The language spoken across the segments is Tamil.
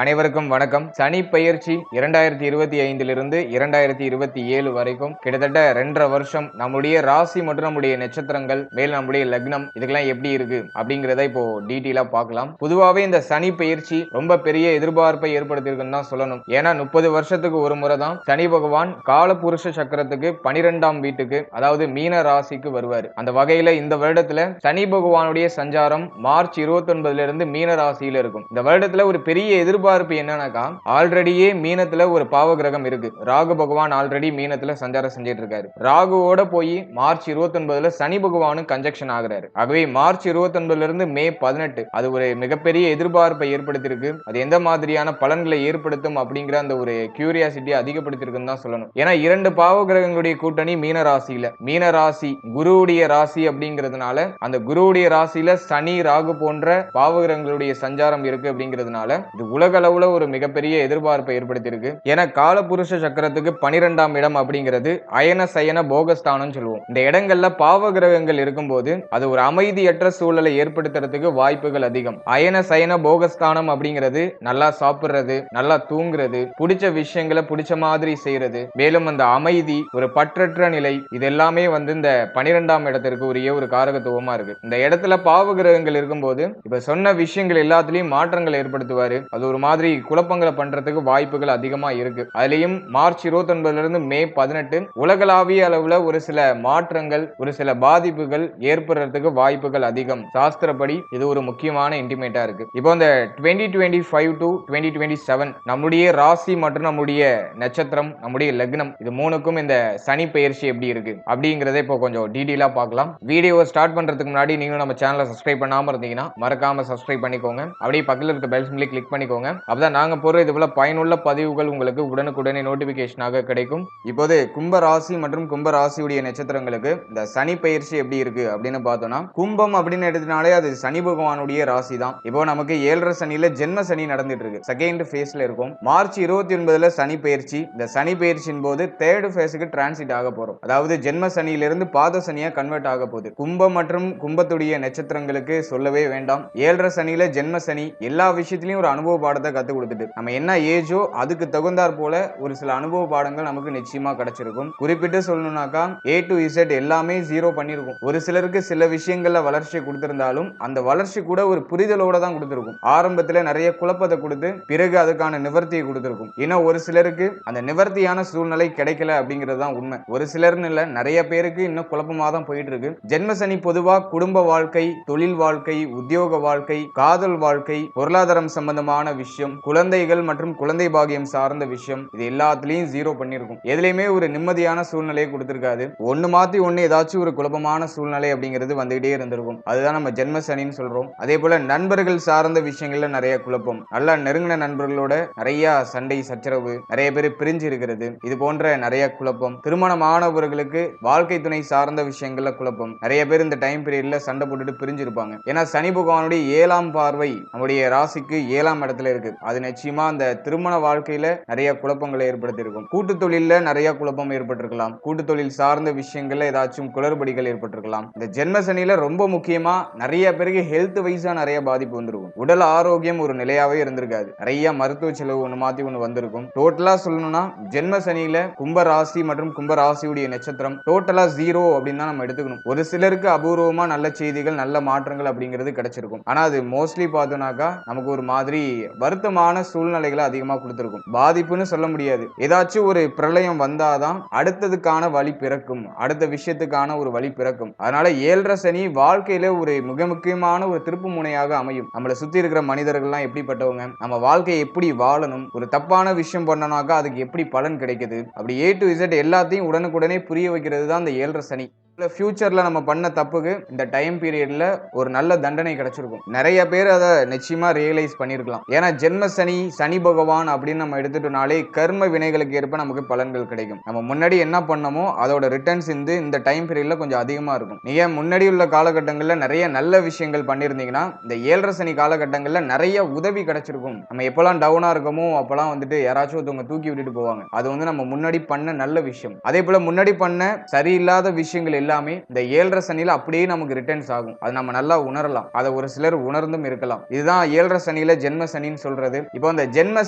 அனைவருக்கும் வணக்கம். சனி பெயர்ச்சி 2025 2027 வரைக்கும் கிட்டத்தட்ட 2.5 வருஷம் நம்முடைய ராசி மற்றும் நம்முடைய நட்சத்திரங்கள் மேல் நம்முடைய லக்னம் இதுக்கெல்லாம் எப்படி இருக்கு அப்படிங்கறத இப்போ டீட்டெயிலா பார்க்கலாம். பொதுவாவே இந்த சனி பெயர்ச்சி ரொம்ப பெரிய எதிர்பார்ப்பை ஏற்படுத்தியிருக்குன்னு தான் சொல்லணும். ஏன்னா 30 வருஷத்துக்கு ஒரு முறை தான் சனி பகவான் காலபுருஷ சக்கரத்துக்கு 12ஆம் வீட்டுக்கு, அதாவது மீன ராசிக்கு வருவாரு. அந்த வகையில இந்த வருடத்துல சனி பகவானுடைய சஞ்சாரம் மார்ச் 29 இருந்து மீன ராசியில இருக்கும். இந்த வருடத்துல ஒரு பெரிய எதிர்பார்ப்பு என்னன்னாக்கா, ஆல்ரெடியே மீனத்துல ஒரு பாவ கிரகம் இருக்கு. ராகு பகவான் ஆல்ரெடி மீனத்துல சஞ்சாரம் செஞ்சிட்டு இருக்காரு. ராகுவோட போய் மார்ச் 29 சனி பகவானும் கன்ஜெக்ஷன் ஆகுறாரு. ஆகவே மார்ச் 29 இருந்து மே 18 அது ஒரு மிகப்பெரிய எதிர்பார்ப்பை ஏற்படுத்தியிருக்கு. அது எந்த மாதிரியான பலன்களை ஏற்படுத்தும் அப்படிங்கிற அந்த ஒரு கியூரியாசிட்டியை அதிகப்படுத்திருக்குன்னு தான் சொல்லணும். ஏன்னா 2 பாவ கிரகங்களுடைய கூட்டணி மீன ராசியில, மீன ராசி குருவுடைய ராசி அப்படிங்கிறதுனால அந்த குருவுடைய ராசியில சனி ராகு போன்ற பாவ கிரகங்களுடைய சஞ்சாரம் இருக்கு அப்படிங்கிறதுனால இது உலக அளவுல ஒரு மிகப்பெரிய எதிர்பார்ப்பை ஏற்படுத்தியிருக்கு. ஏன்னா காலபுருஷ சக்கரத்துக்கு 12ஆம் இடம் அப்படிங்கிறது அயன சயன போகஸ்தானம் சொல்லுவோம். இந்த இடங்கள்ல பாவ கிரகங்கள் இருக்கும்போது அது ஒரு அமைதியற்ற சூழலை ஏற்படுத்துறதுக்கு வாய்ப்புகள் அதிகம். அயன சயன போகஸ்தானம் அப்படிங்கிறது நல்லா சாப்பிடுறது, நல்லா தூங்குறது, பிடிச்ச விஷயங்களை பிடிச்ச மாதிரி செய்யறது, மேலும் அந்த அமைதி, ஒரு பற்றற்ற நிலை, இது எல்லாமே இந்த 12ஆம் இடத்திற்கு உரிய ஒரு காரகத்துவமா இருக்கு. இந்த இடத்துல பாவ கிரகங்கள் இருக்கும்போது இப்ப சொன்ன விஷயங்கள் எல்லாத்திலையும் மாற்றங்கள் ஏற்படுத்துவாரு. அது ஒரு மாதிரி குழப்பங்களை பண்றதுக்கு வாய்ப்புகள் அதிகமா இருக்கு. அதுலயும் மார்ச் 29 இருந்து மே 18 உலகளாவிய அளவுல ஒரு சில மாற்றங்கள், ஒரு சில பாதிப்புகள் ஏற்படுறதுக்கு வாய்ப்புகள் அதிகம். சாஸ்திரப்படி இது ஒரு முக்கியமான இன்டிமேட்டா இருக்கு. இப்போ இந்த 2025 to 2027 நம்முடைய ராசி மற்றும் நம்முடைய நட்சத்திரம், நம்முடைய லக்னம், இது மூணுக்கும் இந்த சனி பெயர்ச்சி எப்படி இருக்கு அப்படிங்கறத இப்போ கொஞ்சம் டீடைலா பார்க்கலாம். வீடியோவை ஸ்டார்ட் பண்றதுக்கு முன்னாடி நீங்களும் நம்ம சேனலை சப்ஸ்கிரைப் பண்ணாம இருந்தீங்கன்னா மறக்காம சப்ஸ்கிரைப் பண்ணிக்கோங்க. அப்படியே பக்கத்துல இருக்க பெல் சிம்பலை கிளிக் பண்ணிக்கோங்க. அப்பதான் நாங்க போற இது போல பயனுள்ள பதிவுகள் உங்களுக்கு உடனுக்குடனே நோட்டிபிகேஷனாக கிடைக்கும். இப்போது கும்ப ராசி மற்றும் கும்ப ராசியுடைய நட்சத்திரங்களுக்கு இந்த சனி பெயர்ச்சி எப்படி இருக்கு அப்படின்னு பார்த்தோம்னா, கும்பம் அப்படின்னு எடுத்தனாலே அது சனி பகவானுடைய ராசி தான். இப்போ நமக்கு 7.5 சனியில ஜென்ம சனி நடந்துட்டு இருக்கு. செகண்ட் ஃபேஸ்ல இருக்கும். மார்ச் 29 சனி பெயர்ச்சி. இந்த சனி பெயர்ச்சியின் போது தேர்ட் ஃபேஸுக்கு டிரான்சிட் ஆக போறோம். அதாவது ஜென்ம சனியிலிருந்து பாத சனியா கன்வெர்ட் ஆக போகுது. கும்பம் மற்றும் கும்பத்துடைய நட்சத்திரங்களுக்கு சொல்லவே வேண்டாம். 7.5 சனியில ஜென்ம சனி எல்லா விஷயத்திலையும் ஒரு அனுபவ பாடத்தை கத்து கொடுத்துட்டு நம்ம என்ன ஏஜோ அதுக்கு தகுந்தாற் போல ஒரு சில அனுபவ பாடங்கள் நமக்கு நிச்சயமா கிடைச்சிருக்கும். குறிப்பிட்டு சொல்லணும்னாக்கா A to Z எல்லாமே 0 பண்ணிருக்கும். ஒரு சிலருக்கு சில விஷயங்கள்ல வளர்ச்சி கொடுத்திருந்தாலும் அந்த வளர்ச்சி கூட ஒரு புரிதலோட தான் கொடுத்திருக்கும். ஆரம்பத்துல நிறைய குழப்பத்தை கொடுத்து பிறகு அதுக்கான நிவர்த்தியை கொடுத்திருக்கும். இன்னும் ஒரு சிலருக்கு அந்த நிவர்த்தியான சூழ்நிலை கிடைக்கல அப்படிங்கிறது தான் உண்மை. ஒரு சிலர்னு இல்ல, நிறைய பேருக்கு இன்னும் குழப்பமா தான் போயிட்டு இருக்கு. ஜென்ம சனி பொதுவா குடும்ப வாழ்க்கை, தொழில் வாழ்க்கை, உத்தியோக வாழ்க்கை, காதல் வாழ்க்கை, பொருளாதாரம் சம்பந்தமான விஷயம், குழந்தைகள் மற்றும் குழந்தை பாகியம் சார்ந்த விஷயம், இது எல்லாத்துலயும் 0 பண்ணிருக்கும். எதுலயுமே ஒரு நிம்மதியான சூழ்நிலையை கொடுத்திருக்காது. ஒண்ணு மாத்தி ஒண்ணு ஏதாச்சும் ஒரு குழப்பமான சூழ்நிலை அப்படிங்கிறது வந்துகிட்டே இருந்திருக்கும். அதுதான் நம்ம ஜென்ம சனின்னு சொல்றோம். அதே போல நண்பர்கள் சார்ந்த விஷயங்கள்ல நிறைய குழப்பம், நல்லா நெருங்கின நண்பர்களோட நிறைய சண்டை சச்சரவு, நிறைய பேர் பிரிஞ்சு இருக்கிறது, இது போன்ற நிறைய குழப்பம். திருமணமானவர்களுக்கு வாழ்க்கை துணை சார்ந்த விஷயங்கள்ல குழப்பம். நிறைய பேர் இந்த டைம் பீரியட்ல சண்டை போட்டுட்டு பிரிஞ்சிருப்பாங்க. ஏன்னா சனி பகவானுடைய 7ஆம் பார்வை நம்முடைய ராசிக்கு 7ஆம் இடத்துல இருக்கு. அது நிச்சயமா அந்த திருமண வாழ்க்கையில நிறைய குழப்பங்களை ஏற்படுத்தியிருக்கும். கூட்டு தொழில நிறைய குழப்பம் ஏற்பட்டிருக்கலாம். கூட்டு தொழில் சார்ந்த விஷயங்கள்ல ஏதாச்சும் குளறுபடிகள் ஏற்பட்டிருக்கலாம். இந்த ஜென்ம சனியில ரொம்ப முக்கியமா நிறைய பேருக்கு ஹெல்த் வைஸா நிறைய பாதிப்பு வந்திருக்கும். உடல் ஆரோக்கியம் ஒரு நிலையாவே இருந்திருக்காது. நிறைய மருத்துவ செலவு ஒண்ணு மாத்தி ஒண்ணு வந்திருக்கும். டோட்டலா சொல்லணும்னா ஜென்ம சனியில கும்ப ராசி மற்றும் கும்ப ராசியுடைய நட்சத்திரம் டோட்டலா 0 அப்படின்னு தான் நம்ம எடுத்துக்கணும். ஒரு சிலருக்கு அபூர்வமா நல்ல செய்திகள், நல்ல மாற்றங்கள் அப்படிங்கிறது கிடைச்சிருக்கும். ஆனா அது மோஸ்ட்லி பார்த்தோம்னாக்கா நமக்கு ஒரு மாதிரி வருத்தமான சூழ்நிலைகளை அதிகமா கொடுத்திருக்கும். பாதிப்புன்னு சொல்ல முடியாது. ஏதாச்சும் ஒரு பிரளயம் வந்தாதான் அடுத்ததுக்கான வழி பிறக்கும், அடுத்த விஷயத்துக்கான ஒரு வழி பிறக்கும். அதனால 7.5 சனி வாழ்க்கையில ஒரு மிக முக்கியமான ஒரு திருப்பு முனையாக அமையும். நம்மளை சுத்தி இருக்கிற மனிதர்கள்லாம் எப்படிப்பட்டவங்க, நம்ம வாழ்க்கையை எப்படி வாழணும், ஒரு தப்பான விஷயம் பண்ணனாக்கா அதுக்கு எப்படி பலன் கிடைக்குது, அப்படி A to Z எல்லாத்தையும் உடனுக்குடனே புரிய வைக்கிறது தான் இந்த 7.5 சனி. ஃபியூச்சர்ல நம்ம பண்ண தப்புக்கு இந்த டைம் பீரியட்ல ஒரு நல்ல தண்டனை கிடைச்சிருக்கும். நிறைய பேர் அதை நிச்சயமா ரியலைஸ் பண்ணிருக்கலாம். ஏன்னா ஜென்ம சனி, சனி பகவான் அப்படின்னு நம்ம எடுத்துட்டோம்னாலே கர்ம வினைகளுக்கு ஏற்ப நமக்கு பலன்கள் கிடைக்கும். நம்ம முன்னாடி என்ன பண்ணமோ அதோட ரிட்டர்ன்ஸ் இந்த டைம் பீரியட்ல கொஞ்சம் அதிகமா இருக்கும். நீங்க முன்னாடி உள்ள காலகட்டங்கள்ல நிறைய நல்ல விஷயங்கள் பண்ணிருந்தீங்கன்னா இந்த 7.5 சனி காலகட்டங்கள்ல நிறைய உதவி கிடைச்சிருக்கும். நம்ம எப்பெல்லாம் டவுனா இருக்கமோ அப்பெல்லாம் யாராச்சும் ஒருத்தவங்க தூக்கி விட்டுட்டு போவாங்க. அது நம்ம முன்னாடி பண்ண நல்ல விஷயம். அதே போல முன்னாடி பண்ண சரியில்லாத விஷயங்கள் எல்லாமே இந்த 7.5 சனியில அப்படியே நமக்கு ரிட்டர்ன்ஸ் ஆகும். அது நம்ம நல்லா உணரலாம். அதை ஒரு சிலர் உணர்ந்தும் இருக்கலாம். இதுதான் 7.5 சனியில ஜென்ம சனின்னு சொல்றது. இப்போ அந்த ஜென்ம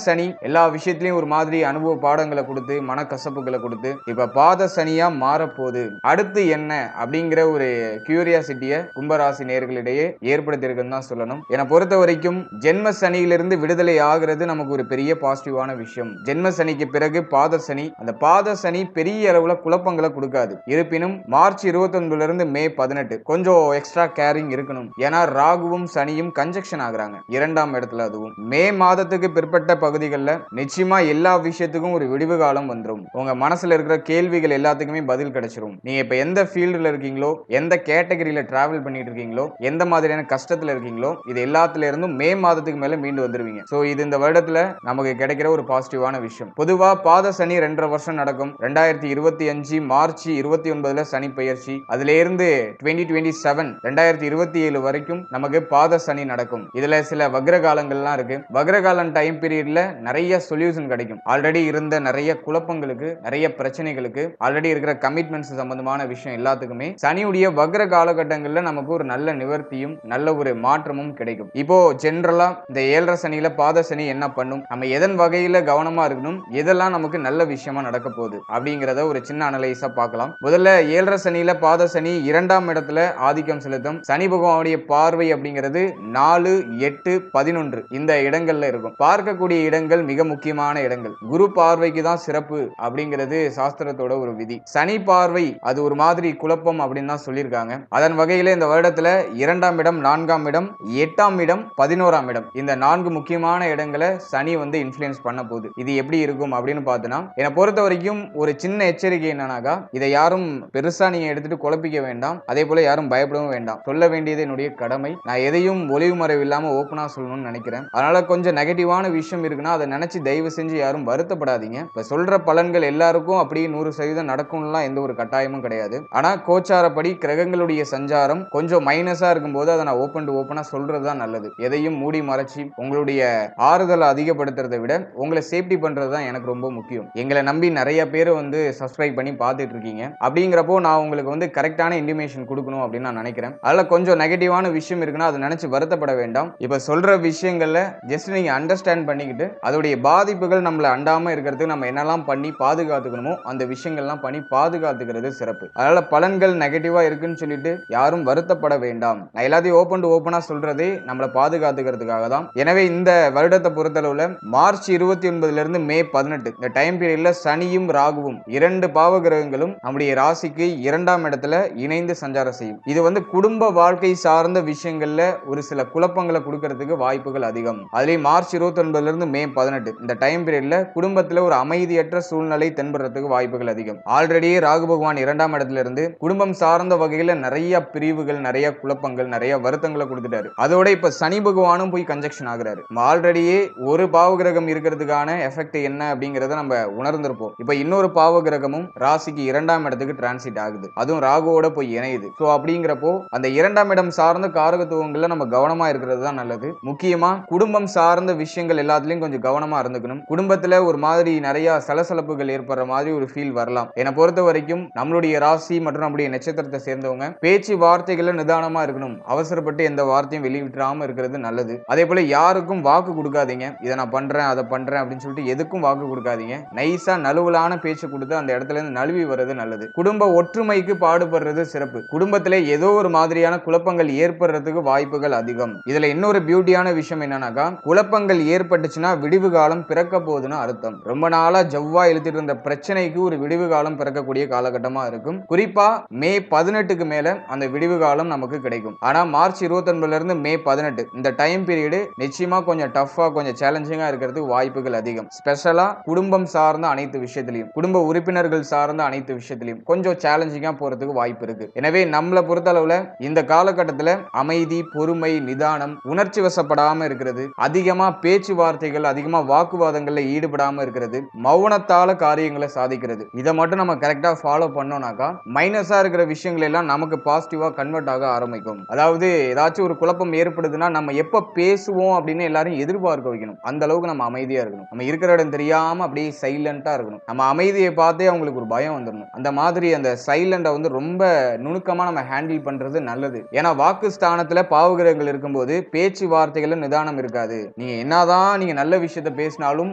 சனி எல்லா விஷயத்திலயும் ஒரு மாதிரி அனுபவ பாடங்களை கொடுத்து மனக்கசப்புகளை கொடுத்து இப்ப பாத சனியா மாறப்போகுது. அடுத்து என்ன அப்படிங்கிற ஒரு கியூரியாசிட்டியை கும்பராசி நேயர்களிடையே ஏற்படுத்தியிருக்குன்னு தான் சொல்லணும். என்னை பொறுத்த வரைக்கும் ஜென்ம சனியிலிருந்து விடுதலை ஆகிறது நமக்கு ஒரு பெரிய பாசிட்டிவான விஷயம். ஜென்ம சனிக்கு பிறகு பாத சனி, அந்த பாத சனி பெரிய அளவுல குழப்பங்களை கொடுக்காது. இருப்பினும் மார்ச் 29 இருந்து மே 18 கொஞ்சம் எக்ஸ்ட்ரா கேரிங் இருக்கணும். ஏன்னா ராகுவும் சனியும் கன்ஜெக்ஷன் ஆகுறாங்க 2ஆம் இடத்துல. அதுவும் மே மாதத்துக்கு பிற்பட்ட பகுதிகளில் நிச்சயமா எல்லா விஷயத்துக்கும் ஒரு விடிவு காலம் வந்துடும். உங்க மனசுல இருக்கிற கேள்விகள் எல்லாத்துக்குமே பதில் கிடைச்சிரும். நீங்க இப்ப எந்த ஃபீல்டுல இருக்கீங்களோ, எந்த கேட்டகரியில டிராவல் பண்ணிட்டு இருக்கீங்களோ, எந்த மாதிரியான கஷ்டத்துல இருக்கீங்களோ, இது எல்லாத்துல இருந்தும் மே மாதத்துக்கு மேல மீண்டு வந்துருவீங்க. சோ இது இந்த வருடத்துல நமக்கு கிடைக்கிற ஒரு பாசிட்டிவான விஷயம். பொதுவா பாத சனி 2.5 வருஷம் நடக்கும். 2025 மார்ச் 29 சனி பெயர்ச்சி. அதுல இருந்து 2027 2027 வரைக்கும் நமக்கு பாத சனி நடக்கும். இதுல சில வக்ர காலங்கள்லாம் இருக்கு. வக்ரகாலம் டைம் பீரியட்ல நிறைய சொல்யூஷன் கிடைக்கும். ஆல்ரெடி இருந்த நிறைய குழப்பங்களுக்கு, நிறைய பிரச்சனைகளுக்கு, ஆல்ரெடி இருக்கிற கமிட்மெண்ட்ஸ் சம்பந்தமான விஷயம் எல்லாத்துக்குமே சனியுடைய வக்ர காலகட்டங்கள்ல நமக்கு ஒரு நல்ல நிவர்த்தியும் நல்ல ஒரு மாற்றமும் கிடைக்கும். இப்போ ஜெனரலா இந்த 7.5 சனியில பாத சனி என்ன பண்ணும், நம்ம எதன் வகையில கவனமா இருக்கணும், எதெல்லாம் நமக்கு நல்ல விஷயமா நடக்க போகுது அப்படிங்கறத ஒரு சின்ன அனலைஸா பார்க்கலாம். முதல்ல 7.5 சனியில பாத சனி 2ஆம் இடத்துல ஆதிக்கம் செலுத்தும். சனி பகவானுடைய பார்வை அப்படிங்கிறது 4, 8, 11 இந்த இடங்கள்ல இருக்கும். பார்க்கக்கூடிய இடங்கள் மிக முக்கியமான இடங்கள். குரு பார்வைக்கு தான் சிறப்பு அப்படிங்கிறது சாஸ்திரத்தோட ஒரு விதி. சனி பார்வை அது ஒரு மாதிரி குழப்பம் அப்படின்னு தான் சொல்லியிருக்காங்க. அதன் வகையில இந்த வருடத்துல 2ஆம் இடம், 4ஆம் இடம், 8ஆம் இடம், 11ஆம் இடம் இந்த 4 முக்கியமான இடங்களை சனி வந்து இன்ஃப்ளூயன்ஸ் பண்ண போகுது. இது எப்படி இருக்கும் அப்படின்னு பார்த்தோன்னா, என்னை பொறுத்த வரைக்கும் ஒரு சின்ன எச்சரிக்கை என்னன்னாக்கா, இதை யாரும் பெருசா நீங்க எடுத்துட்டு குழப்பிக்க வேண்டாம். அதே போல யாரும் பயப்படவும் வேண்டாம். சொல்ல வேண்டியது என்னுடைய கடமை. நான் எதையும் ஒளிவு மறைவு இல்லாம ஓப்பனா சொல்லணும்னு நினைக்கிறேன். அதனால கொஞ்சம் நெகட்டிவான விஷயம் இருக்குன்னா அதை நினைச்சு தயவு செஞ்சு யாரும் வருத்தப்படாதீங்க. இப்ப சொல்ற பலன்கள் எல்லாருக்கும் அப்படியே 100% நடக்கும்லாம் எந்த ஒரு கட்டாயமும் கிடையாது. ஆனா கோச்சாரப்படி கிரகங்களுடைய சஞ்சாரம் கொஞ்சம் மைனஸா இருக்கும்போது அதை நான் ஓப்பன் டு ஓப்பனா சொல்றதுதான் நல்லது. எதையும் மூடி மறைச்சி உங்களுடைய ஆறுதலை அதிகப்படுத்துறதை விட உங்களை சேஃப்டி பண்றதுதான் எனக்கு ரொம்ப முக்கியம். எங்களை நம்பி நிறைய பேர் வந்து சப்ஸ்கிரைப் பண்ணி பார்த்துட்டு இருக்கீங்க. அப்படிங்கிறப்போ நான் உங்களுக்கு வந்து கரெக்டான இன்டிமேஷன் கொடுக்கணும் அப்படின்னு நான் நினைக்கிறேன். அதில் கொஞ்சம் நெகட்டிவான விஷயம் இருக்குன்னா அதை நினைச்சு வருத்தப்பட வேண்டாம். இப்ப சொல்ற விஷயங்கள்ல ஜஸ்ட் நீங்க அண்டர்ஸ்டாண்ட் பண்ணிக்கிட்டு அதோடைய பாதிப்புகள் நம்மள அண்டாம இருக்கிறதுக்கு நம்ம என்னெல்லாம் பண்ணி பாதுகாத்துக்கணுமோ அந்த விஷயங்கள்லாம் பண்ணி பாதுகாத்துக்கிறது சிறப்பு. அதனால பலன்கள் நெகட்டிவா இருக்குன்னு சொல்லிட்டு யாரும் வருத்தப்பட வேண்டாம். நான் எல்லாத்தையும் ஓப்பன் டு ஓப்பனா சொல்றதே நம்மளை பாதுகாத்துக்கிறதுக்காக தான். எனவே இந்த வருடத்தை பொறுத்தளவுல மார்ச் 29 இருந்து மே 18 இந்த டைம் பீரியட்ல சனியும் ராகுவும் 2 பாவ கிரகங்களும் நம்முடைய ராசிக்கு 2ஆம் இடத்துல இணைந்து சஞ்சாரம் செய்யும். இது வந்து குடும்ப வாழ்க்கை சார்ந்த விஷயங்கள்ல ஒரு சில குழப்பங்களை கொடுக்கறதுக்கு வாய்ப்புகள் அதிகம். அதுலயும் மார்ச் 29 இருந்து மே 18 இந்த டைம் பீரியட்ல குடும்பத்துல ஒரு அமைதியற்ற சூழ்நிலை தென்படுறதுக்கு வாய்ப்புகள் அதிகம். ஆல்ரெடி ராகு பகவான் 2ஆம் இடத்துல இருந்து குடும்பம் சார்ந்த வகையில நிறைய பிரிவுகள், நிறைய குழப்பங்கள், நிறைய வருத்தங்களை கொடுத்துட்டாரு. அதோட இப்ப சனி பகவானும் போய் கன்ஜெக்ஷன் ஆகுறாரு. ஆல்ரெடியே ஒரு பாவ கிரகம் இருக்கிறதுக்கான எஃபெக்ட் என்ன அப்படிங்கறத நம்ம உணர்ந்திருப்போம். இப்ப இன்னொரு பாவ கிரகமும் ராசிக்கு 2ஆம் இடத்துக்கு டிரான்சிட் ஆகுது. அதுவும் ராகுவோட போய் இணையுது. சோ அப்படிங்கிறப்போ அந்த 2ஆம் இடம் சார்ந்த காரகத்துவங்கள்ல நம்ம கவனமா இருக்கிறது தான் நல்லது. முக்கியமா குடும்பம் சார்ந்த விஷயங்கள் எல்லாத்துலயும் கொஞ்சம் கவனமா இருந்துக்கணும். குடும்பத்துல ஒரு மாதிரி நிறைய சலசலப்புகள் ஏற்படுற மாதிரி ஒரு ஃபீல் வரலாம். என்னை பொறுத்த வரைக்கும் நம்மளுடைய ராசி மற்றும் நம்முடைய நட்சத்திரத்தை சேர்ந்தவங்க பேச்சு வார்த்தைகளை நிதானமா இருக்கணும். அவசரப்பட்டு எந்த வார்த்தையும் வெளியிடாம இருக்கிறது நல்லது. அதே போல யாருக்கும் வாக்கு கொடுக்காதீங்க. இதை நான் பண்றேன், அதை பண்றேன் அப்படின்னு சொல்லிட்டு எதுக்கும் வாக்கு கொடுக்காதீங்க. நைஸா நழுவலான பேச்சு கொடுத்து அந்த இடத்துல இருந்து நழுவி வர்றது நல்லது. குடும்ப ஒற்றுமைக்கு பாடுபடுறது சிறப்பு. குடும்பத்திலே ஏதோ ஒரு மாதிரியான குழப்பங்கள் ஏற்படுறதுக்கு வாய்ப்புகள் அதிகம். இதுல இன்னொரு பியூட்டியான விஷயம் என்னன்னாக்கா, குழப்பங்கள் ஏற்பட்டுச்சுன்னா விடிவு காலம் பிறக்க போகுதுன்னு அர்த்தம். ரொம்ப நாளா ஜவ்வா இழுத்துட்டு இருந்த பிரச்சனைக்கு ஒரு விடிவு காலம் பிறக்கக்கூடிய காலகட்டமா இருக்கும். குறிப்பா மே 18க்கு மேல அந்த விடிவு காலம் நமக்கு கிடைக்கும். ஆனா மார்ச் 29 இருந்து மே 18 இந்த டைம் பீரியட் நிச்சயமா கொஞ்சம் டஃபா, கொஞ்சம் சேலஞ்சிங்கா இருக்கிறதுக்கு வாய்ப்புகள் அதிகம். ஸ்பெஷலா குடும்பம் சார்ந்த அனைத்து விஷயத்திலையும், குடும்ப உறுப்பினர்கள் சார்ந்த அனைத்து விஷயத்திலையும் கொஞ்சம் சேலஞ்சிங்கா போறதுக்கு வாய்ப்பு இருக்கு. எனவே நம்மளை பொறுத்த அளவுல இந்த காலகட்டத்துல அமைதி, பொறுமை, நிதானம், உணர்ச்சி வசப்படாம இருக்கிறது, அதிகமா பேச்சுவார்த்தைகள், அதிகமா வாக்குவாதங்கள்ல ஈடுபடாம இருக்கிறது, மௌனத்தால காரியங்களை சாதிக்கிறது, இதை மட்டும் நம்ம கரெக்டா ஃபாலோ பண்ணோம்னாக்கா மைனஸா இருக்கிற விஷயங்கள் எல்லாம் நமக்கு பாசிட்டிவா கன்வெர்ட் ஆக ஆரம்பிக்கும். அதாவது ஏதாச்சும் ஒரு குழப்பம் ஏற்படுதுன்னா நம்ம எப்ப பேசுவோம் அப்படின்னு எல்லாரும் எதிர்பார்க்க வைக்கணும். அந்த அளவுக்கு நம்ம அமைதியா இருக்கணும். நம்ம இருக்கிற இடம் தெரியாம அப்படியே சைலண்டா இருக்கணும். நம்ம அமைதியை பார்த்தே அவங்களுக்கு ஒரு பயம் வந்துடணும். அந்த மாதிரி அந்த சைலண்ட் வந்து ரொம்ப நுணுக்கமா நம்ம ஹேண்டில் பண்றது நல்லது. ஏன்னா வாக்கு ஸ்தானத்துல பாவகிரகங்கள் இருக்கும்போது பேச்சு வார்த்தைகள்ல நிதானம் இருக்காது. நீங்க என்னதான் நீங்க நல்ல விஷயத்த பேசினாலும்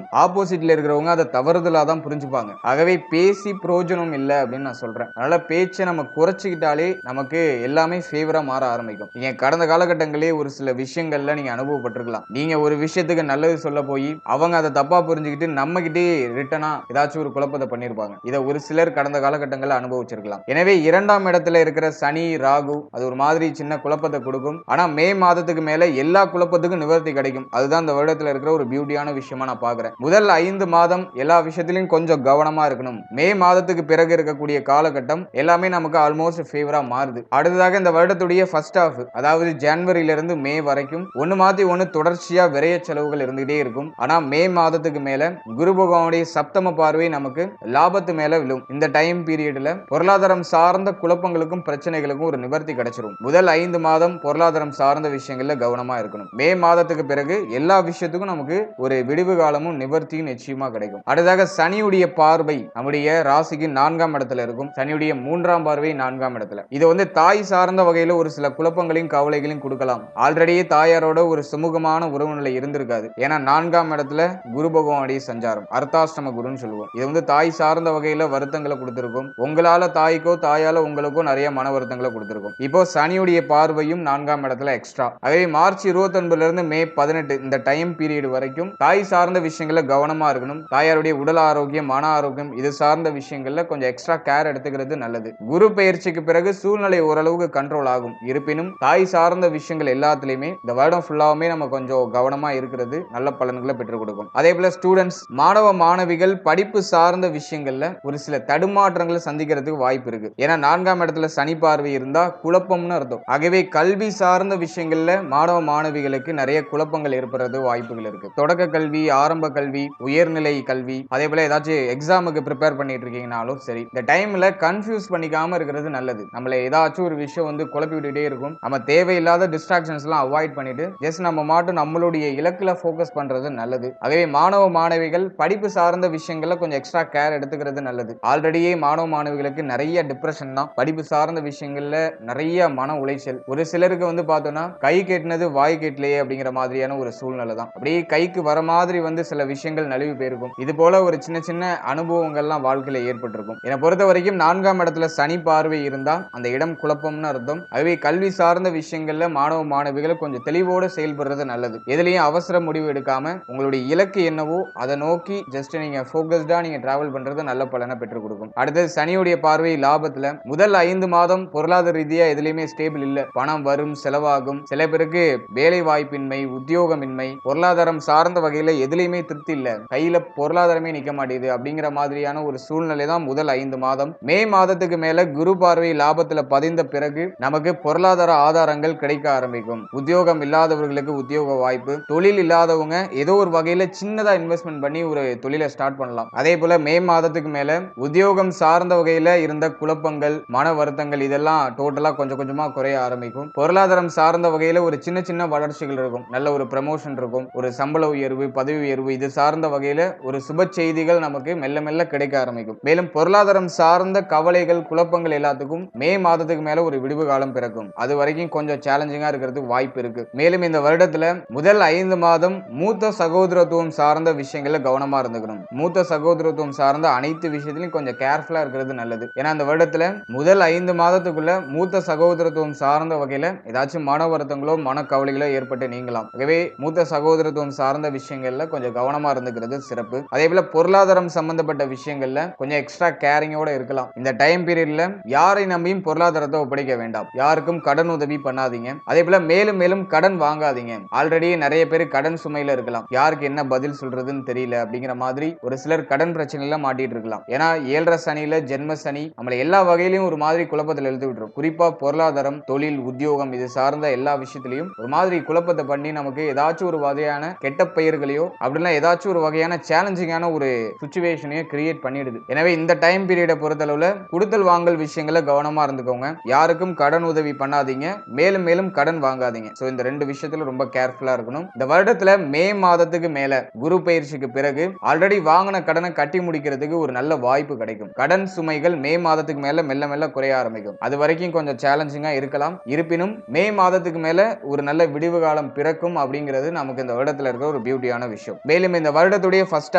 ஆப்போசிட்ல இருக்கிறவங்க அதை தவறுதலா தான் புரிஞ்சுப்பாங்க. ஆகவே பேசி பிரயோஜனம் இல்லை அப்படின்னு நான் சொல்றேன். அதனால பேச்சை நம்ம குறைச்சிக்கிட்டாலே நமக்கு எல்லாமே ஃபேவரா மாற ஆரம்பிக்கும். நீங்க கடந்த காலகட்டங்களே ஒரு சில விஷயங்கள்ல நீங்க அனுபவப்பட்டிருக்கலாம். நீங்க ஒரு விஷயத்துக்கு நல்லது சொல்ல போய் அவங்க அதை தப்பா புரிஞ்சுக்கிட்டு நம்ம கிட்டே ரிட்டனா ஏதாச்சும் ஒரு குழப்பத்தை பண்ணிருப்பாங்க. இதை ஒரு சிலர் கடந்த காலகட்டங்களில் அனுபவிச்சிருக்கலாம். எனவே 2ஆம் இடத்துல இருக்கிற சனி ராகு அது ஒரு மாதிரி சின்ன குழப்பத்தை கொடுக்கும். ஆனா மே மாதத்துக்கு மேல எல்லா குழப்பத்துக்கும் நிவர்த்தி கிடைக்கும். அதுதான் இந்த வருடத்துல இருக்கிற ஒரு பியூட்டியான விஷயமா நான் பாக்குறேன். முதல் 5 மாதம் எல்லா விஷயத்திலையும் கொஞ்சம் கவனமா இருக்கணும். மே மாதத்துக்கு பிறகு இருக்கக்கூடிய காலகட்டம் எல்லாமே நமக்கு ஆல்மோஸ்ட் ஃபேவரா மாறுது. அடுத்ததாக இந்த வருடத்துடைய ஃபர்ஸ்ட் ஹாஃப், அதாவது ஜனவரியில இருந்து மே வரைக்கும் ஒன்னு மாத்தி ஒன்னு தொடர்ச்சியா விரைய செலவுகள் இருந்துகிட்டே இருக்கும். ஆனா மே மாதத்துக்கு மேல குரு பகவானுடைய சப்தம பார்வை நமக்கு லாபத்து மேல விழும். இந்த டைம் பீரியட்ல பொருளாதாரம் சார்ந்த குழப்பங்களுக்கும் பிரச்சனைகளுக்கும் ஒரு நிவர்த்தி கிடைச்சிரும். முதல் 5 மாதம் பொருளாதாரம் சார்ந்த விஷயங்கள்ல கவனமா இருக்கணும். மே மாதத்துக்கு பிறகு எல்லா விஷயத்துக்கும் நமக்கு ஒரு விடிவு காலமும் நிவர்த்தியும் நிச்சயமா கிடைக்கும். அடுத்ததாக சனியுடைய பார்வை நம்முடைய ராசிக்கு 4ஆம் இடத்துல இருக்கும். சனியுடைய 3ஆம் பார்வை 4ஆம் இடத்துல. இது வந்து தாய் சார்ந்த வகையில ஒரு சில குழப்பங்களையும் கவலைகளையும் கொடுக்கலாம். ஆல்ரெடியே தாயாரோட ஒரு சுமூகமான உறவு நிலை இருந்திருக்காது. ஏன்னா 4ஆம் இடத்துல குரு பகவானுடைய சஞ்சாரம், அர்த்தாஷ்டம குருன்னு சொல்லுவோம். இது வந்து தாய் சார்ந்த வகையில வருத்தங்களை கொடுத்திருக்கும். உங்களால தாய்க்கோ தாயால உங்களுக்கோ நிறைய மன வருத்தங்களை கொடுத்திருக்கும். இப்போ சனியுடைய பார்வையும் 4ஆம் இடத்துல எக்ஸ்ட்ரா. அதே மார்ச் 29 இருந்து மே 18 இந்த டைம் பீரியட் வரைக்கும் தாய் சார்ந்த விஷயங்கள்ல கவனமா இருக்கணும். தாயாருடைய உடல் ஆரோக்கியம், மன ஆரோக்கியம் இது சார்ந்த விஷயங்கள்ல கொஞ்சம் எக்ஸ்ட்ரா கேர் எடுத்துக்கிறது நல்லது. குரு பெயர்ச்சிக்கு பிறகு சூழ்நிலை ஓரளவுக்கு கண்ட்ரோல் ஆகும். இருப்பினும் தாய் சார்ந்த விஷயங்கள் எல்லாத்துலயுமே இந்த வருடம் ஃபுல்லாவுமே நம்ம கொஞ்சம் கவனமா இருக்கிறது நல்ல பலன்களை பெற்றுக் கொடுக்கும். அதே போல ஸ்டூடெண்ட்ஸ், மாணவ மாணவிகள் படிப்பு சார்ந்த விஷயங்கள்ல ஒரு சில தடுமாற்றங்களை சந்திக்கிறதுக்கு வாய்ப்பு இருக்கு. ஏன்னா 4ஆம் இடத்துல சனி பார்வை இருந்தா குழப்பம்னு அர்த்தம். ஆகவே கல்வி சார்ந்த விஷயங்கள்ல மாணவ மாணவிகளுக்கு நிறைய குழப்பங்கள் ஏற்படுறது வாய்ப்புகள் இருக்கு. தொடக்க கல்வி, ஆரம்ப கல்வி, உயர்நிலை கல்வி, அதே போல ஏதாச்சும் எக்ஸாமுக்கு ப்ரிப்பேர் பண்ணிட்டு இருக்கீங்கனாலும் சரி, இந்த டைம்ல கன்ஃபியூஸ் பண்ணிக்காம இருக்கிறது நல்லது. நம்மள ஏதாச்சும் ஒரு விஷயம் வந்து குழப்பி விட்டுட்டே இருக்கும். நம்ம தேவையில்லாத டிஸ்ட்ராக்ஷன்ஸ் எல்லாம் அவாய்ட் பண்ணிட்டு ஜஸ்ட் நம்ம மாட்டும் நம்மளுடைய இலக்குல ஃபோக்கஸ் பண்றது நல்லது. ஆகவே மாணவ மாணவிகள் படிப்பு சார்ந்த விஷயங்கள்ல கொஞ்சம் எக்ஸ்ட்ரா கேர் எடுத்துக்கிறது நல்லது. ஆல்ரெடியே மாணவ மாணவிகளுக்கு நிறைய டிப்ரெஷன் தான். படிப்பு சார்ந்த விஷயங்கள்ல நிறைய மன உளைச்சல். ஒரு சிலருக்கு வந்து பார்த்தோம்னா கை கேட்டினது வாய் கேட்டலையே அப்படிங்கிற மாதிரியான ஒரு சூழ்நிலை தான். அப்படியே கைக்கு வர மாதிரி வந்து சில விஷயங்கள் நழுவி போயிருக்கும். இது போல ஒரு சின்ன சின்ன அனுபவங்கள்லாம் வாழ்க்கையில ஏற்பட்டிருக்கும். என்னை பொறுத்த வரைக்கும் 4ஆம் இடத்துல சனி பார்வை இருந்தா அந்த இடம் குழப்பம்னு அர்த்தம். அதுவே கல்வி சார்ந்த விஷயங்கள்ல மாணவ மாணவிகள் கொஞ்சம் தெளிவோடு செயல்படுறது நல்லது. எதுலையும் அவசர முடிவு எடுக்காம உங்களுடைய இலக்கு என்னவோ அதை நோக்கி ஜஸ்ட் நீங்க போக்கஸ்டா நீங்க டிராவல் பண்றது நல்ல பலனை பெற்றுக் கொடுக்கும். அடுத்தது சனியுடைய பார்வை லாபத்துல. முதல் 5 மாதம் பொருளாதார ரீதியா எதுலையுமே ஸ்டேபிள் இல்ல. பணம் வரும், செலவாகும். சில பேருக்கு வேலை வாய்ப்பின்மை, உத்தியோகமின்மை, பொருளாதாரம் சார்ந்த வகையில எதுலையுமே திருப்தி இல்ல, கையில பொருளாதாரமே நிக்க மாட்டேது அப்படிங்கிற மாதிரியான ஒரு சூழ்நிலை தான் முதல் 5 மாதம். மே மாதத்துக்கு மேல குரு பார்வை லாபத்துல பதிந்த பிறகு நமக்கு பொருளாதார ஆதாரங்கள் கிடைக்க ஆரம்பிக்கும். உத்தியோகம் இல்லாதவர்களுக்கு உத்தியோக வாய்ப்பு, தொழில் இல்லாதவங்க ஏதோ ஒரு வகையில சின்னதா இன்வெஸ்ட்மெண்ட் பண்ணி ஒரு தொழிலை ஸ்டார்ட் பண்ணலாம். அதே போல மே மாதத்துக்கு மேல உத்தியோகம் சார்ந்த வகையில இருந்த குழப்பங்கள், மன வருத்தங்கள் இதெல்லாம் டோட்டலா கொஞ்சம் கொஞ்சமா குறைய ஆரம்பிக்கும். பொருளாதாரம் சார்ந்த வகையில ஒரு சின்ன சின்ன வளர்ச்சிகள் இருக்கும். நல்ல ஒரு ப்ரமோஷன் இருக்கும். ஒரு சம்பள உயர்வு, பதவி உயர்வு இது சார்ந்த வகையில ஒரு சுப செய்திகள் நமக்கு மெல்ல மெல்ல கிடைக்க ஆரம்பிக்கும். மேலும் பொருளாதாரம் சார்ந்த கவலைகள், குழப்பங்கள் எல்லாத்துக்கும் மே மாதத்துக்கு மேல ஒரு விடுவு காலம் பிறக்கும். அது வரைக்கும் கொஞ்சம் சேலஞ்சிங்கா இருக்கிறதுக்கு வாய்ப்பு இருக்கு. மேலும் இந்த வருடத்துல முதல் 5 மாதம் மூத்த சகோதரத்துவம் சார்ந்த விஷயங்கள்ல கவனமா இருந்துக்கணும். மூத்த சகோதரத்துவம் சார்ந்த அனைத்து விஷயத்திலும் கொஞ்சம் கேர்ஃபுல்லா இருக்கிறது நல்லது. ஏன்னா அந்த வருடத்துல முதல் 5 மாதத்துக்குள்ள மூத்த சகோதரத்துவம் சார்ந்த வகையில ஏதாச்சும் மன வருத்தங்களோ மன கவலைகளோ ஏற்பட்டு நீங்கலாம். ஆகவே மூத்த சகோதரத்துவம் சார்ந்த விஷயங்கள்ல கொஞ்சம் கவனமா இருந்துக்கிறது சிறப்பு. அதே போல பொருளாதாரம் சம்பந்தப்பட்ட விஷயங்கள்ல கொஞ்சம் எக்ஸ்ட்ரா கேரிங்கோட இருக்கலாம். இந்த டைம் பீரியட்ல யாரை நம்பியும் பொருளாதாரத்தை ஒப்படைக்க வேண்டாம். யாருக்கும் கடன் உதவி பண்ணாதீங்க. அதே போல மேலும் மேலும் கடன் வாங்காதீங்க. ஆல்ரெடி நிறைய பேர் கடன் சுமையில இருக்கலாம். யாருக்கு என்ன பதில் சொல்றதுன்னு தெரியல அப்படிங்கிற மாதிரி ஒரு சிலர் கடன் பிரச்சனையில மாட்டிட்டு இருக்கலாம். ஏன்னா 7.5 சனியில ஜென்ம சனி நம்மள எல்லா வகையிலும் ஒரு மாதிரி குழப்பத்தில் எழுதி விட்டுரும். குறிப்பா பொருளாதாரம், தொழில், உத்தியோகம் இது சார்ந்த எல்லா விஷயத்திலையும் ஒரு மாதிரி குழப்பத்தை பண்ணி நமக்கு ஏதாச்சும் ஒரு வகையான கெட்ட பெயர்களையோ அப்படின்னா ஏதாச்சும் ஒரு வகையான சேலஞ்சிங்கான ஒரு சுச்சுவேஷனையோ கிரியேட் பண்ணிடுது. எனவே இந்த டைம் பீரியடை பொறுத்தளவுல கொடுத்தல் வாங்கல் விஷயங்களை கவனமா இருந்துக்கோங்க. யாருக்கும் கடன் உதவி பண்ணாதீங்க. மேலும் மேலும் கடன் வாங்காதீங்க. சோ இந்த ரெண்டு விஷயத்துல ரொம்ப கேர்ஃபுல்லா இருக்கணும். இந்த வருடத்துல மே மாதத்துக்கு மேல குரு பயிற்சிக்கு பிறகு ஆல்ரெடி வாங்கின கடனை கட்டி முடிக்கிறதுக்கு ஒரு நல்ல வாய்ப்பு கிடைக்கும். கடன் சுமைகள் மே மாதத்துக்கு மாதத்துக்கு மேல மெல்ல மெல்ல குறைய ஆரம்பிக்கும். அது வரைக்கும் கொஞ்சம் சேலஞ்சிங்கா இருக்கலாம். இருப்பினும் மே மாதத்துக்கு மேல ஒரு நல்ல விடிவு காலம் பிறக்கும் அப்படிங்கிறது நமக்கு இந்த வருடத்துல இருக்க ஒரு பியூட்டியான விஷயம். மேலும் இந்த வருடத்துடைய ஃபர்ஸ்ட்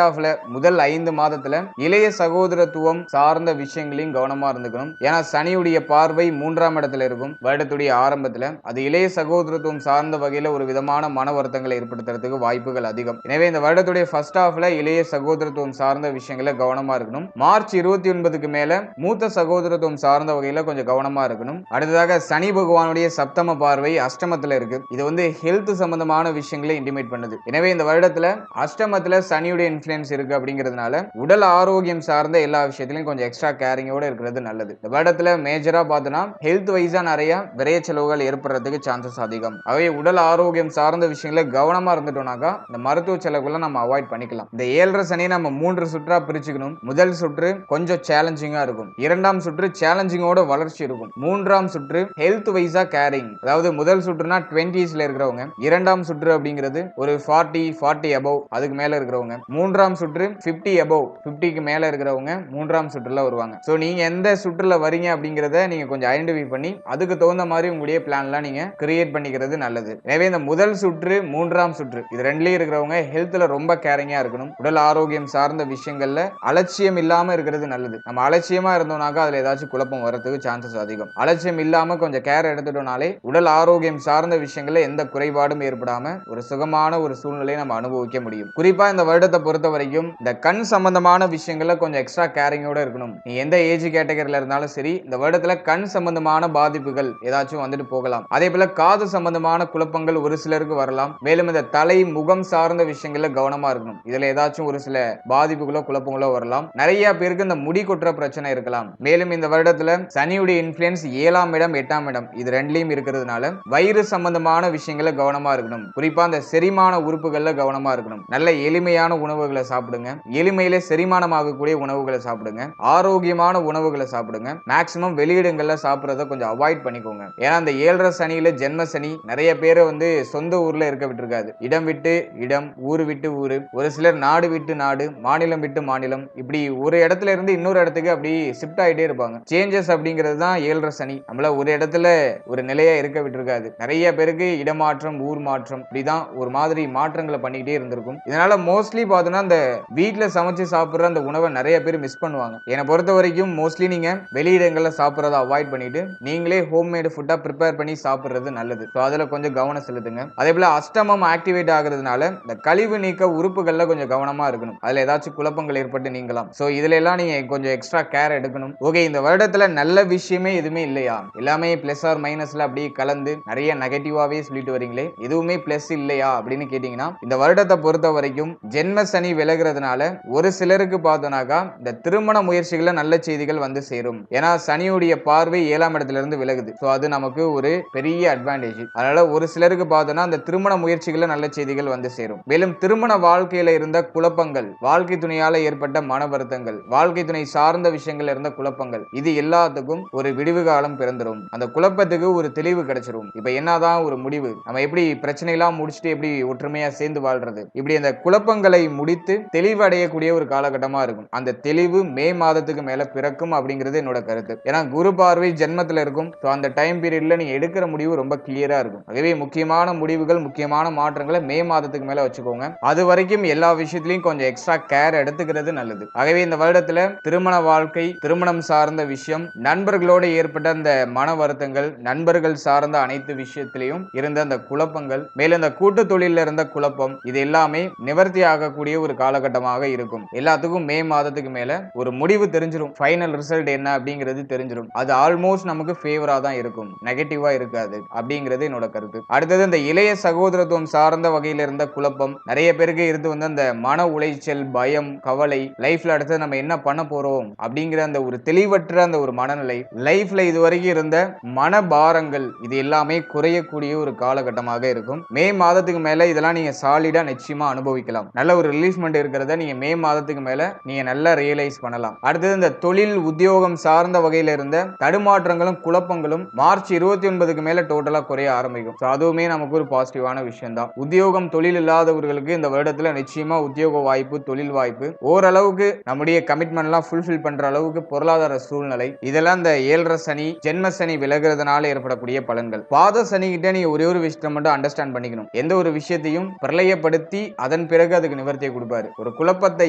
ஹாஃப்ல முதல் 5 மாதத்துல இளைய சகோதரத்துவம் சார்ந்த விஷயங்களையும் கவனமா இருந்துக்கணும். ஏன்னா சனியுடைய பார்வை 3ஆம் இடத்துல இருக்கும் வருடத்துடைய ஆரம்பத்துல. அது இளைய சகோதரத்துவம் சார்ந்த வகையில ஒரு விதமான மன வருத்தங்களை ஏற்படுத்துறதுக்கு வாய்ப்புகள் அதிகம். எனவே இந்த வருடத்துடைய ஃபர்ஸ்ட் ஹாஃப்ல இளைய சகோதரத்துவம் சார்ந்த விஷயங்களை கவனமா இருக்கணும். மார்ச் 29க்கு மேல மூத்த சகோதரத்துவம் சார்ந்த வகையில கொஞ்சம் கவனமா இருக்கணும். அடுத்ததாக சனி பகவானுடைய சப்தம பார்வை அஷ்டமத்துல இருக்கு. இது வந்து ஹெல்த் சம்பந்தமான விஷயங்களை இன்டிமேட் பண்ணுது. எனவே இந்த வருடத்துல அஷ்டமத்துல சனியுடைய இன்ஃப்ளூயன்ஸ் இருக்கு அப்படிங்கிறதுனால உடல் ஆரோக்கியம் சார்ந்த எல்லா விஷயத்திலும் கொஞ்சம் எக்ஸ்ட்ரா கேரிங்கோட இருக்கிறது நல்லது. இந்த வருடத்துல மேஜரா பார்த்தோம்னா ஹெல்த் வைஸா நிறைய விரைய செலவுகள் ஏற்படுறதுக்கு சான்சஸ் அதிகம். அவை உடல் ஆரோக்கியம் சார்ந்த விஷயங்களை கவனமா இருந்துட்டோம்னாக்கா இந்த மருத்துவ செலவுகளை நம்ம அவாய்ட் பண்ணிக்கலாம். இந்த 7.5 சனியை நம்ம 3 சுற்றா பிரிச்சுக்கணும். முதல் சுற்று கொஞ்சம் சேலஞ்சிங்கா இருக்கும். 2ஆம் சுற்று சேலஞ்சிங்கோட வளர்ச்சி இருக்கும். 3ஆம் சுற்று ஹெல்த் வைஸா கேரிங். அதாவது முதல் சுற்றுனா 20ஸ்ல இருக்கிறவங்க, 2ஆம் சுற்று அப்படிங்கிறது ஒரு 40 above அதுக்கு மேல இருக்கிறவங்க, 3ஆம் சுற்று 50 above 50க்கு மேல இருக்கிறவங்க 3ஆம் சுற்றுல வருவாங்க. சோ நீங்க எந்த சுற்றுல வரீங்க அப்படிங்கறத நீங்க கொஞ்சம் ஐடென்டிஃபை பண்ணி அதுக்கு தகுந்த மாதிரி உங்களுடைய பிளான்லாம் நீங்க கிரியேட் பண்ணிக்கிறது நல்லது. எனவே இந்த முதல் சுற்று 3ஆம் சுற்று இது ரெண்டுலயும் இருக்கிறவங்க ஹெல்த்ல ரொம்ப கேரிங்கா இருக்கணும். உடல் ஆரோக்கியம் சார்ந்த விஷயங்கள்ல அலட்சியம் இல்லாம இருக்கிறது நல்லது. நம்ம அலட்சியமா இருந்தோம்னாக்கா அதுல ஏதாச்சும் குழப்பம் வரதுக்கு சான்சஸ் அதிகம். அலட்சியம் இல்லாம கொஞ்சம் கேர் எடுத்துட்டோம்னாலே உடல் ஆரோக்கியம் சார்ந்த விஷயங்கள்ல எந்த குறைபாடும் ஏற்படாம ஒரு சுகமான ஒரு சூழ்நிலையை நம்ம அனுபவிக்க முடியும். குறிப்பா இந்த வருடத்தை பொறுத்த வரைக்கும் இந்த கண் சம்பந்தமான விஷயங்கள்ல கொஞ்சம் எக்ஸ்ட்ரா கேரிங்கோட இருக்கணும். நீ எந்த ஏஜ் கேட்டகரியில இருந்தாலும் சரி இந்த வருடத்துல கண் சம்பந்தமான பாதிப்புகள் ஏதாச்சும் வந்துட்டு போகலாம். அதே போல காது சம்பந்தமான குழப்பங்கள் ஒரு சிலருக்கு வரலாம். மேலும் இந்த தலை முகம் சார்ந்த விஷயங்கள்ல கவனமா இருக்கணும். இதுல ஏதாச்சும் ஒரு சில பாதிப்புகளோ குழப்பங்களோ வரலாம். நிறைய பேருக்கு இந்த முடி கொட்டுற பிரச்சனை இருக்கலாம். மேலும் இந்த வருடத்துல சனியுடைய இன்ஃப்ளூயன்ஸ் 7ஆம் இடம் 8ஆம் இடம் இது ரெண்டுலயும் இருக்கிறதுனால வயிறு சம்பந்தமான விஷயங்களை கவனமா இருக்கணும். குறிப்பா இந்த செரிமான உறுப்புகள்ல கவனமா இருக்கணும். நல்ல எளிமையான உணவுகளை சாப்பிடுங்க. எளிமையிலே செரிமானம் ஆகக்கூடிய உணவுகளை சாப்பிடுங்க. ஆரோக்கியமான உணவுகளை சாப்பிடுங்க. மேக்சிமம் வெளியிடங்கள்ல சாப்பிடுறத கொஞ்சம் அவாய்ட் பண்ணிக்கோங்க. ஏன்னா இந்த 7.5 சனியில ஜென்ம சனி நிறைய பேரை வந்து சொந்த ஊர்ல இருக்க விட்டுருக்காது. இடம் விட்டு இடம், ஊரு விட்டு ஊரு, ஒரு சிலர் நாடு விட்டு நாடு, மாநிலம் விட்டு மாநிலம், இப்படி ஒரு இடத்துல இருந்து இன்னொரு இடத்துக்கு அப்படி ஷிஃப்ட் ஆகிட்டே இருப்பாங்க. சேஞ்சஸ் அப்படிங்கிறது தான் 7.5 சனி. நம்மள ஒரு இடத்துல ஒரு நிலையா இருக்க விட்டுருக்காது. நிறைய பேருக்கு இடமாற்றம், ஊர் மாற்றம், இப்படிதான் ஒரு மாதிரி மாற்றங்களை பண்ணிக்கிட்டே இருந்திருக்கும். இதனால மோஸ்ட்லி பார்த்தோன்னா இந்த வீட்டுல சமைச்சு சாப்பிடுற அந்த உணவை நிறைய பேர் மிஸ் பண்ணுவாங்க. என்னை பொறுத்த வரைக்கும் மோஸ்ட்லி நீங்க வெளியிடங்கள்ல சாப்பிட்றத அவாய்ட் பண்ணிட்டு நீங்களே ஹோம்மேடு ஃபுட்டா ப்ரிப்பேர் பண்ணி சாப்பிடுறது நல்லது. ஸோ அதுல கொஞ்சம் கவனம் செலுத்துங்க. அதே போல அஷ்டமம் ஆக்டிவேட் ஆகுறதுனால இந்த கழிவு நீக்க உறுப்புகள்ல கொஞ்சம் கவனமா இருக்கணும். அதுல ஏதாச்சும் குழப்பங்கள் ஏற்பட்டு நீங்களாம். சோ இதுல எல்லாம் நீங்க கொஞ்சம் எக்ஸ்ட்ரா கேர் எடுக்கணும். ஓகே, இந்த வருடத்துல நல்ல விஷயமே எதுவுமே இல்லையா? எல்லாமே பிளஸ் ஆர் மைனஸ்ல அப்படியே கலந்து நிறைய நெகட்டிவாவே சொல்லிட்டு வரீங்களே, எதுவுமே பிளஸ் இல்லையா அப்படின்னு கேட்டீங்கன்னா இந்த வருடத்தை பொறுத்த வரைக்கும் ஜென்ம சனி விலகுறதுனால ஒரு சிலருக்கு பார்த்தோம்னாக்கா இந்த திருமண முயற்சிகளை நல்ல செய்திகள் வந்து சேரும். ஏன்னா சனியுடைய பார்வை 7ஆம் இடத்துல இருந்து விலகுது. சோ அது நமக்கு ஒரு பெரிய அட்வான்டேஜ். அதனால ஒரு சிலருக்கு பார்த்தோம்னா அந்த திருமண முயற்சிகளை நல்ல செய்திகள் வந்து சேரும். மேலும் திருமண வாழ்க்கையில இருந்த குழப்பங்கள், வாழ்க்கை துணையால ஏற்பட்ட மன வருத்தங்கள், வாழ்க்கை துணை சார்ந்த விஷயங்கள் இருந்த குழப்பங்கள், இது எல்லாத்துக்கும் ஒரு விடிவு காலம் பிறந்துரும். அந்த குழப்பத்துக்கு ஒரு தெளிவு கிடைச்சிரும். இப்ப என்னதான் ஒரு முடிவு, நம்ம எப்படி பிரச்சனை எல்லாம் முடிச்சுட்டு எப்படி ஒற்றுமையா சேர்ந்து வாழ்றது, இப்படி அந்த குழப்பங்களை முடித்து தெளிவு அடையக்கூடிய ஒரு காலகட்டமா இருக்கும். அந்த தெளிவு மே மாதத்துக்கு மேல பிறக்கும் அப்படிங்கிறது என்னோட கருத்து. ஏன்னா குரு பார்வை ஜென்மத்துல இருக்கும். அந்த டைம் பீரியட்ல நீங்க எடுக்கிற முடிவு ரொம்ப கிளியரா இருக்கும். ஆகவே முக்கியமான முடிவுகள், முக்கியமான மாற்றங்களை மே மாதத்துக்கு மேல வச்சுக்கோங்க. அது வரைக்கும் எல்லா விஷயத்திலையும் கொஞ்சம் எக்ஸ்ட்ரா கேர் எடுத்துக்கிறது நல்லது. ஆகவே இந்த வருடத்துல திருமண வாழ்க்கை, திருமணம் சார்ந்த விஷயம், நண்பர்களோடு ஏற்பட்ட அந்த மன வருத்தங்கள், நண்பர்கள் சார்ந்த அனைத்து விஷயத்திலையும் இருந்த அந்த குழப்பங்கள், மேலும் இந்த கூட்டு தொழில இருந்த குழப்பம், இது எல்லாமே நிவர்த்தி ஆகக்கூடிய ஒரு காலகட்டமாக இருக்கும். எல்லாத்துக்கும் மே மாதத்துக்கு மேல ஒரு முடிவு தெரிஞ்சிடும். ஃபைனல் ரிசல்ட் என்ன அப்படிங்கிறது தெரிஞ்சிடும். அது ஆல்மோஸ்ட் நமக்கு ஃபேவரா தான் இருக்கும், நெகட்டிவா இருக்காது அப்படிங்கிறது என்னோட கருத்து. அடுத்தது இந்த இளைய சகோதரத்துவம் சார்ந்த வகையில இருந்த குழப்பம் நிறைய பேருக்கு இருந்து வந்து அந்த மன உளைச்சல், பயம், கவலை, லைஃப்ல அடுத்து நம்ம என்ன பண்ண போறோம் அப்படிங்கிற அந்த ஒரு தெளிவற்ற அந்த ஒரு மனநிலை, லைஃப்ல இதுவரைக்கும் இருந்த மனபாரங்கள், இது எல்லாமே குறையக்கூடிய ஒரு காலகட்டமாக இருக்கும். மே மாதத்துக்கு மேல இதெல்லாம் நீங்க சாலிடா நிச்சயமா அனுபவிக்கலாம். நல்ல ஒரு ரிலீஃப்மெண்ட் இருக்கிறத நீங்க மே மாதத்துக்கு மேல நீங்க நல்லா ரியலைஸ் பண்ணலாம். அடுத்தது இந்த தொழில் உத்தியோகம் சார்ந்த வகையில இருந்த தடுமாற்றங்களும் குழப்பங்களும் மார்ச் 29க்கு மேல டோட்டலா குறைய ஆரம்பிக்கும். அதுவுமே நமக்கு ஒரு பாசிட்டிவான விஷயம் தான். உத்தியோகம் தொழில் இல்லாதவர்களுக்கு இந்த வருடத்துல நிச்சயமா உத்தியோக வாய்ப்பு, தொழில் வாய்ப்பு, ஓரளவுக்கு நம்முடைய கமிட்மெண்ட் எல்லாம் ஃபுல்ஃபில் பண்ற அளவுக்கு பொருளாதார பொருளாதார சூழ்நிலை, இதெல்லாம் இந்த 7.5 சனி ஜென்ம சனி விலகுறதுனால ஏற்படக்கூடிய பலன்கள். பாத சனி கிட்ட நீங்க ஒரே ஒரு விஷயத்தை மட்டும் அண்டர்ஸ்டாண்ட் பண்ணிக்கணும். எந்த ஒரு விஷயத்தையும் பிரளயப்படுத்தி அதன் பிறகு அதுக்கு நிவர்த்தியை கொடுப்பாரு. ஒரு குழப்பத்தை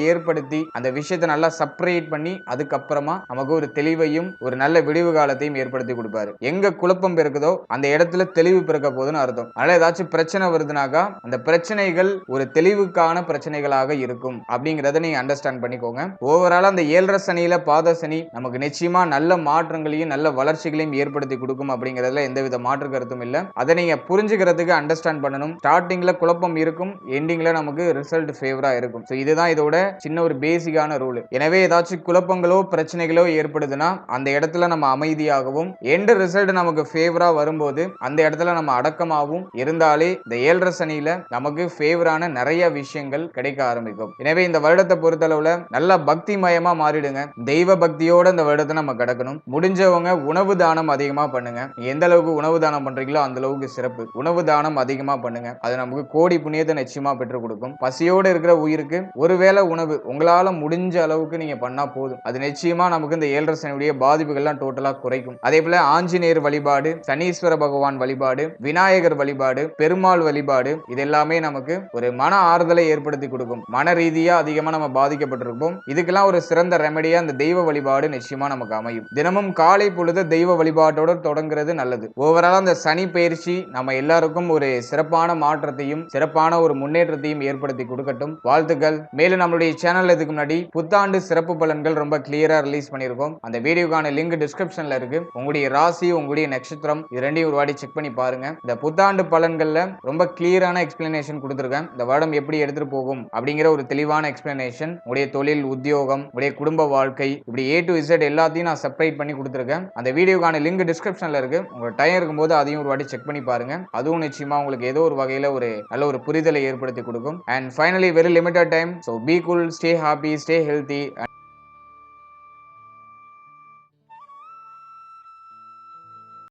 ஏற்படுத்தி அந்த விஷயத்தை நல்லா செப்பரேட் பண்ணி அதுக்கப்புறமா நமக்கு ஒரு தெளிவையும் ஒரு நல்ல விடிவு காலத்தையும் ஏற்படுத்தி கொடுப்பாரு. எங்க குழப்பம் இருக்குதோ அந்த இடத்துல தெளிவு பிறக்க போதுன்னு அர்த்தம். அதனால ஏதாச்சும் பிரச்சனை வருதுனாக்கா அந்த பிரச்சனைகள் ஒரு தெளிவுக்கான பிரச்சனைகளாக இருக்கும் அப்படிங்கறத நீங்க அண்டர்ஸ்டாண்ட் பண்ணிக்கோங்க. ஓவரால் அந்த 7.5 சனியில பாத சனி நமக்கு நிச்சயமா நல்ல மாற்றங்களையும் நல்ல வளர்ச்சிகளையும் ஏற்படுத்தி கொடுக்கும் அப்படிங்கறதுல எந்தவித மாற்று கருத்தும் இல்ல. அதை நீங்க புரிஞ்சுக்கிறதுக்கு அண்டர்ஸ்டாண்ட் பண்ணணும். ஸ்டார்டிங்ல குழப்பம் இருக்கும், எண்டிங்ல நமக்கு ரிசல்ட் ஃபேவரா இருக்கும். இதுதான் இதோட சின்ன ஒரு பேசிக்கான ரூல். எனவே ஏதாச்சும் குழப்பங்களோ பிரச்சனைகளோ ஏற்படுதுன்னா அந்த இடத்துல நம்ம அமைதியாகவும் எண்ட் ரிசல்ட் நமக்கு ஃபேவரா வரும்போது அந்த இடத்துல நம்ம அடக்கமாகவும் இருந்தாலே இந்த 7.5 சனியில நமக்கு ஃபேவரான நிறைய விஷயங்கள் கிடைக்க ஆரம்பிக்கும். எனவே இந்த வருடத்தை பொறுத்தளவுல நல்ல பக்தி மயமா மாறிடுங்க. தெய்வ பக்தியோட இந்த வருடத்தை நம்ம கடக்கணும். முடிஞ்சவங்க உணவு தானம் அதிகமா பண்ணுங்க. எந்த அளவுக்கு உணவு தானம் பண்றீங்களோ அந்த அளவுக்கு சிறப்பு. உணவு தானம் அதிகமா பண்ணுங்க. அது நமக்கு கோடி புண்ணியத்தை நிச்சயமா பெற்றுக் கொடுக்கும். பசியோடு இருக்கிற உயிருக்கு ஒருவேளை உணவு உங்களால முடிஞ்ச அளவுக்கு நீங்க பண்ணா போதும். அது நிச்சயமா நமக்கு இந்த 7.5 சனியுடைய பாதிப்புகள்லாம் டோட்டலா குறைக்கும். அதே போல ஆஞ்சநேயர் வழிபாடு, சனீஸ்வர பகவான் வழிபாடு, விநாயகர் வழிபாடு, பெருமாள் வழிபாடு, இது எல்லாமே நமக்கு ஒரு மன ஆறுதலை ஏற்படுத்தி கொடுக்கும். மன ரீதியா அதிகமா நம்ம பாதிக்கப்பட்டிருப்போம். இதுக்கெல்லாம் ஒரு சிறந்த ரெமடியா இந்த தெய்வ வழிபாடு நிச்சயமா நமக்கு அமையும். தினமும் காலை பொழுது தெய்வ வழிபாட்டோட தொடங்குறது நல்லது. ஓவரால் அந்த சனி பயிற்சி நம்ம எல்லாருக்கும் ஒரு சிறப்பான மாற்றத்தையும் சிறப்பான ஒரு முன்னேற்றத்தையும் ஏற்படுத்தி கொடுக்கட்டும். வாழ்த்துக்கள். மேலும் நம்மளுடைய சேனல்ல இதுக்கு முன்னாடி புத்தாண்டு சிறப்பு பலன்கள் ரொம்ப கிளியரா ரிலீஸ் பண்ணியிருக்கோம். அந்த வீடியோக்கான லிங்க் டிஸ்கிரிப்ஷன்ல இருக்கு. உங்களுடைய ராசி உங்களுடைய நட்சத்திரம் இது ரெண்டையும் ஒரு வாட்டி செக் பண்ணி பாருங்க. இந்த புத்தாண்டு பலன்கள்ல ரொம்ப கிளியரான எக்ஸ்பிளனேஷன் கொடுத்திருக்கேன். இந்த வருடம் எப்படி எடுத்துட்டு போகும் அப்படிங்கிற ஒரு தெளிவான எக்ஸ்பிளனேஷன், உங்களுடைய தொழில், உத்தியோகம், உங்களுடைய குடும்ப வாழ்க்கை, இப்படி A to Z எல்லாத்தையும் நான் செப்பரேட் பண்ணி கொடுத்திருக்கேன். அந்த வீடியோக்கான லிங்க் டிஸ்கிரிப்ஷன்ல இருக்கு. உங்களுக்கு டைம் இருக்கும்போது அதையும் ஒரு வாட்டி செக் பண்ணி பாருங்க. அதுவும் நிச்சயமா உங்களுக்கு ஏதோ ஒரு வகையில ஒரு நல்ல ஒரு புரிதலை ஏற்படுத்தி கொடுக்கும். And finally very limited time. So be cool, stay happy, stay healthy.